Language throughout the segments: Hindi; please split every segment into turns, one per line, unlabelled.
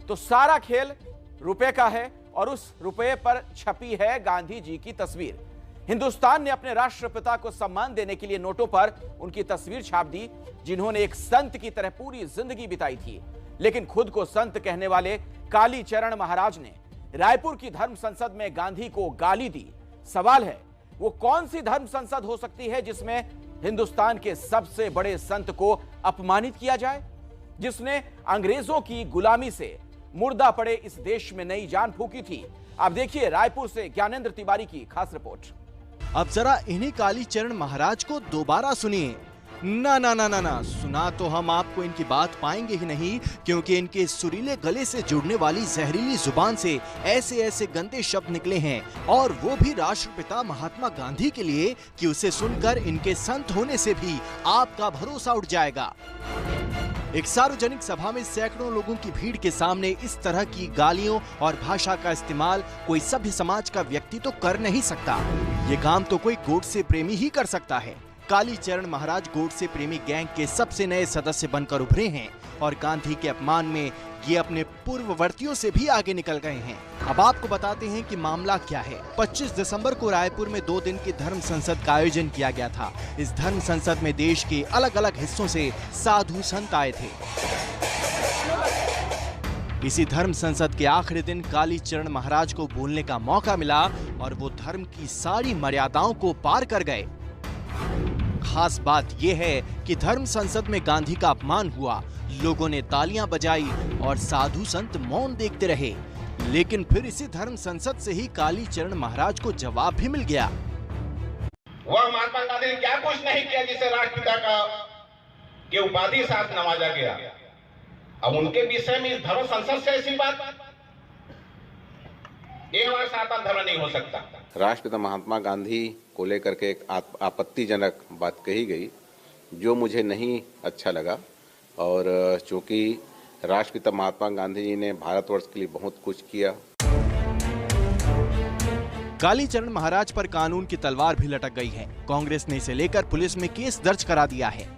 तो सारा खेल रुपए का है और उस रुपए पर छपी है गांधी जी की तस्वीर। हिंदुस्तान ने अपने राष्ट्रपिता को सम्मान देने के लिए नोटों पर उनकी तस्वीर छाप दी, जिन्होंने एक संत की तरह पूरी जिंदगी बिताई थी। लेकिन खुद को संत कहने वाले कालीचरण महाराज ने रायपुर की धर्म संसद में गांधी को गाली दी। सवाल है, वो कौन सी धर्म संसद हो सकती है जिसमें हिंदुस्तान के सबसे बड़े संत को अपमानित किया जाए, जिसने अंग्रेजों की गुलामी से मुर्दा पड़े इस देश में नई जान फूंकी थी। अब देखिए रायपुर से ज्ञानेंद्र तिवारी की खास रिपोर्ट।
अब जरा इन्हीं कालीचरण महाराज को दोबारा सुनिए। ना ना ना ना ना, सुना तो हम आपको इनकी बात पाएंगे ही नहीं, क्योंकि इनके सुरीले गले से जुड़ने वाली जहरीली जुबान से ऐसे ऐसे गंदे शब्द निकले हैं, और वो भी राष्ट्रपिता महात्मा गांधी के लिए, कि उसे सुनकर इनके संत होने से भी आपका भरोसा उठ जाएगा। एक सार्वजनिक सभा में सैकड़ों लोगों की भीड़ के सामने इस तरह की गालियों और भाषा का इस्तेमाल कोई सभ्य समाज का व्यक्ति तो कर नहीं सकता। ये काम तो कोई गोडसे प्रेमी ही कर सकता है। कालीचरण महाराज गोडसे प्रेमी गैंग के सबसे नए सदस्य बनकर उभरे हैं और गांधी के अपमान में ये अपने पूर्ववर्तियों से भी आगे निकल गए हैं। अब आपको बताते हैं कि मामला क्या है। 25 दिसंबर को रायपुर में 2 दिन की धर्म संसद का आयोजन किया गया था। इस धर्म संसद में देश के अलग अलग हिस्सों से साधु संत आए थे। इसी धर्म संसद के आखिरी दिन कालीचरण महाराज को बोलने का मौका मिला और वो धर्म की सारी मर्यादाओं को पार कर गए। खास बात यह है कि धर्म संसद में गांधी का अपमान हुआ, लोगों ने तालियां बजाई और साधु संत मौन देखते रहे। लेकिन फिर इसी धर्म संसद से ही कालीचरण महाराज को जवाब भी मिल गया।
वह महात्मा गांधी ने क्या कुछ नहीं किया जिसे राष्ट्रपिता का के उपाधि साथ नवाजा गया। अब उनके विषय में इस धर्म संसद से ऐसी बात, ये हमारा सनातन धर्म नहीं हो सकता।
राष्ट्रपिता महात्मा गांधी को लेकर के एक आपत्तिजनक बात कही गई, जो मुझे नहीं अच्छा लगा। और चूंकि राष्ट्रपिता महात्मा गांधी जी ने भारतवर्ष के लिए बहुत कुछ किया।
कालीचरण महाराज पर कानून की तलवार भी लटक गई है। कांग्रेस ने इसे लेकर पुलिस में केस दर्ज करा दिया है।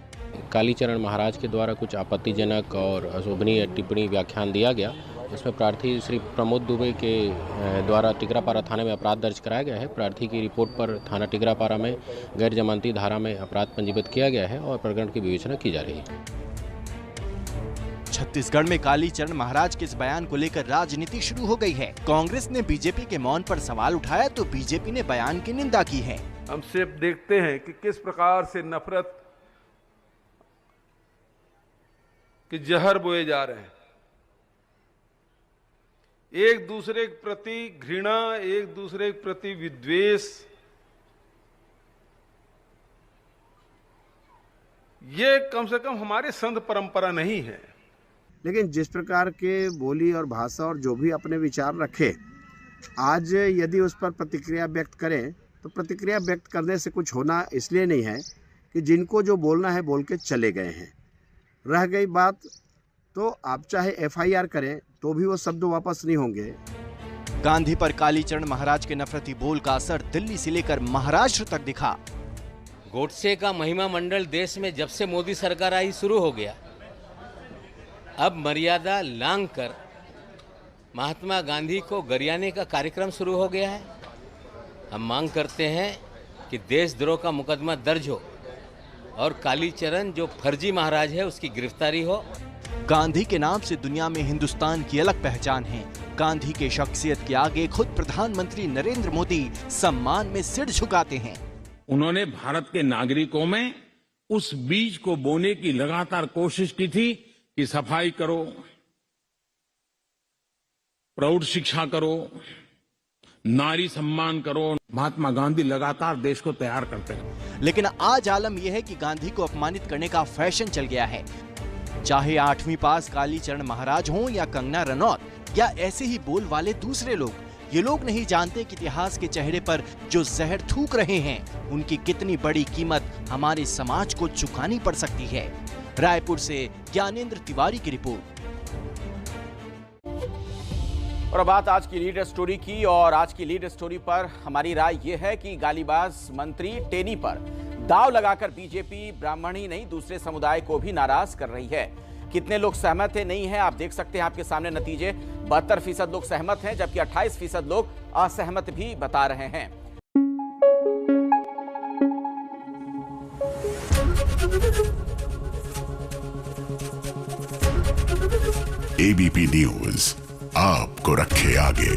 कालीचरण महाराज के द्वारा कुछ आपत्तिजनक और अशोभनीय टिप्पणी व्याख्यान दिया गया। इसमें प्रार्थी श्री प्रमोद दुबे के द्वारा टिकरापारा थाने में अपराध दर्ज कराया गया है। प्रार्थी की रिपोर्ट पर थाना टिकरापारा में गैर जमानती धारा में अपराध पंजीबद्ध किया गया है और प्रकरण की विवेचना की जा रही है।
छत्तीसगढ़ में कालीचरण महाराज के इस बयान को लेकर राजनीति शुरू हो गई है। कांग्रेस ने बीजेपी के मौन पर सवाल उठाया तो बीजेपी ने बयान की निंदा की है।
हम सिर्फ देखते हैं कि किस प्रकार से नफरत के जहर बोए जा रहे हैं। एक दूसरे के प्रति घृणा, एक दूसरे के प्रति विद्वेष, ये कम से कम हमारे संत परंपरा नहीं है।
लेकिन जिस प्रकार के बोली और भाषा और जो भी अपने विचार रखे, आज यदि उस पर प्रतिक्रिया व्यक्त करें तो प्रतिक्रिया व्यक्त करने से कुछ होना इसलिए नहीं है कि जिनको जो बोलना है बोल के चले गए हैं। रह गई बात तो आप चाहे FIR करें तो भी वो शब्द वापस नहीं होंगे।
गांधी पर कालीचरण महाराज के नफरती बोल का असर दिल्ली से लेकर महाराष्ट्र तक दिखा।
गोडसे का महिमा मंडल देश में जब से मोदी सरकार आई शुरू हो गया। अब मर्यादा लांघकर महात्मा गांधी को गरियाने का कार्यक्रम शुरू हो गया है। हम मांग करते हैं कि देशद्रोह का मुकदमा दर्ज हो और कालीचरण जो फर्जी महाराज है उसकी गिरफ्तारी हो।
गांधी के नाम से दुनिया में हिंदुस्तान की अलग पहचान है। गांधी के शख्सियत के आगे खुद प्रधानमंत्री नरेंद्र मोदी सम्मान में सिर झुकाते हैं।
उन्होंने भारत के नागरिकों में उस बीज को बोने की लगातार कोशिश की थी कि सफाई करो, प्रौढ़ शिक्षा करो, नारी सम्मान करो। महात्मा गांधी लगातार देश को तैयार करते हैं।
लेकिन आज आलम यह है कि गांधी को अपमानित करने का फैशन चल गया है। चाहे 8वीं पास कालीचरण महाराज हों या कंगना रनौत या ऐसे ही बोल वाले दूसरे लोग, ये लोग नहीं जानते कि इतिहास के चेहरे पर जो जहर थूक रहे हैं उनकी कितनी बड़ी कीमत हमारे समाज को चुकानी पड़ सकती है। रायपुर से ज्ञानेंद्र तिवारी की रिपोर्ट।
और बात आज की लीड स्टोरी की, और आज की लीड स्टोरी पर हमारी राय यह है कि गालीबाज मंत्री टेनी पर दाव लगाकर बीजेपी ब्राह्मण ही नहीं दूसरे समुदाय को भी नाराज कर रही है। कितने लोग सहमत है नहीं है आप देख सकते हैं आपके सामने नतीजे। 72% लोग सहमत हैं जबकि 28% लोग असहमत भी बता रहे हैं।
एबीपी न्यूज आपको रखे आगे।